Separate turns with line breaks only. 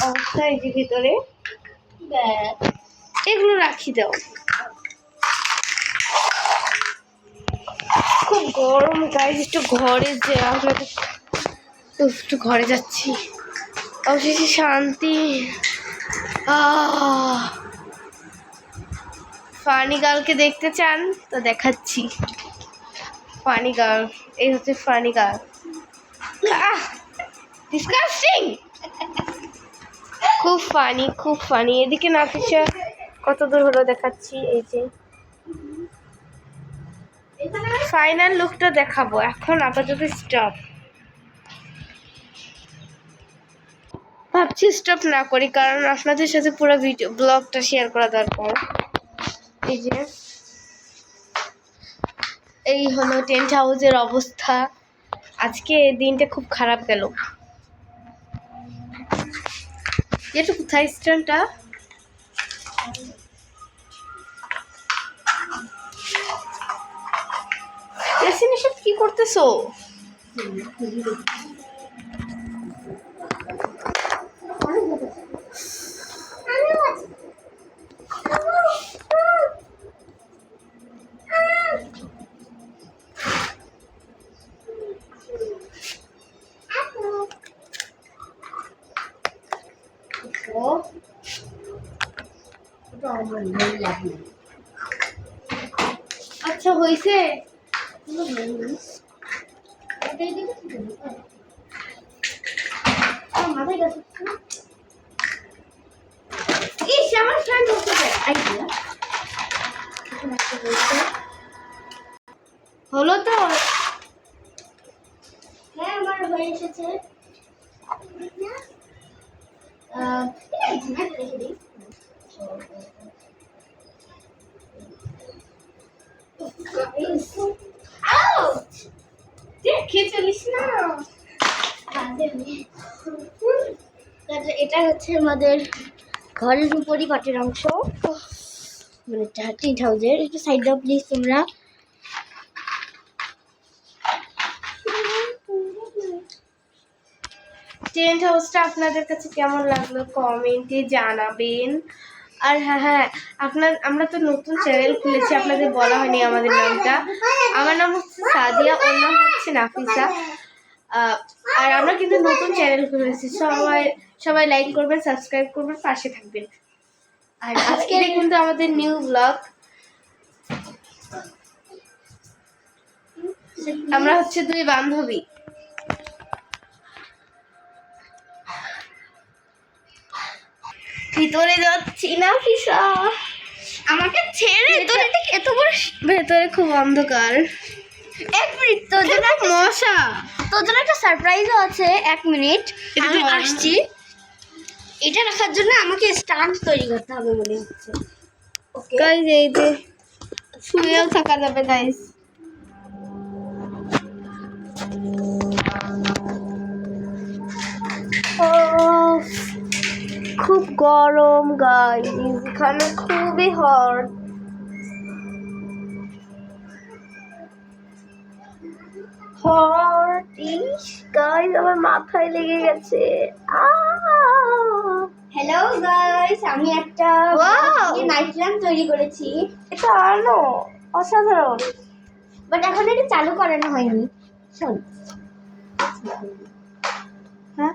অবস্থা এই যে ভিতরে এগুলো রাখি দাও। খুব গরম গাইজ, একটু ঘরে যে আপনাদের একটু ঘরে যাচ্ছি, অবশেষে শান্তি। ফানি গার্লকে দেখতে চান তো দেখাচ্ছি। ফানি গার্ল, এই হচ্ছে ফানি গার্ল। ডিসকাস্টিং, খুব ফানি, খুব ফানি। এদিকে নাফিসা কত দূর হলো দেখাচ্ছি। এই যে ফাইনাল লুকটা দেখাবো, এখন আপাতত স্টপ। ভাবছি স্টপ না করি, কারণ আপনাদের সাথে পুরো ভিডিও ব্লগটা শেয়ার করা দরকার। এই যে এই হলো টেন্ট হাউসের অবস্থা। আজকে দিনটা খুব খারাপ গেল। এটা কোথায় স্ট্যান্ডটা? ডেস্টিনেশন কি করতেছো? আচ্ছা হয়েছে। হলো তো?
হ্যাঁ আমার হয়ে এসেছে।
দেখে চলিস না।
এটা হচ্ছে আমাদের ঘরের উপরই পাটের অংশ, মানে টেন্ট হাউসের। একটু সাইড দাও প্লিজ তোমরা।
টেন্ট হাউসটা আপনাদের কাছে কেমন লাগলো কমেন্টে জানাবেন। আর হ্যাঁ, আমরা তো নতুন চ্যানেল খুলেছি, আপনাদের বলা হয়নি আমাদের নামটা। আমার নাম হচ্ছে সাদিয়া, ওর নাম হচ্ছে নাফিসা। আর আমরা কিন্তু নতুন চ্যানেল খুলেছি, সবাই লাইক করবেন, সাবস্ক্রাইব করবেন, পাশে থাকবেন। আর আজকে কিন্তু আমাদের নিউ ব্লগ। আমরা হচ্ছে দুই বান্ধবী। ভিতরে যাচ্ছি না ফিসা,
আমাকে ছেড়ে তোর এটা এত বড়।
ভেতরে খুব অন্ধকার।
এক মিনিট, তোর জন্য
মশা,
তোর জন্য একটা সারপ্রাইজও আছে। এক মিনিট, আমি আসছি। এটা রাখার জন্য আমাকে স্ট্যান্ড তৈরি করতে হবে মনে হচ্ছে। ওকে
গাইস এই যে শুয়েও থাকা যাবে গাইস। খুব গরম গাইস, এখানে খুবই হট। ইস গাইস, আমার মাথায় লেগে গেছে।
হ্যালো গাইস, আমি একটা নাইট ল্যাম্প তৈরি করেছি।
এটা আলো অসাধারণ,
বাট এখন এটা চালু করানো হয়নি। শোন,
হ্যাঁ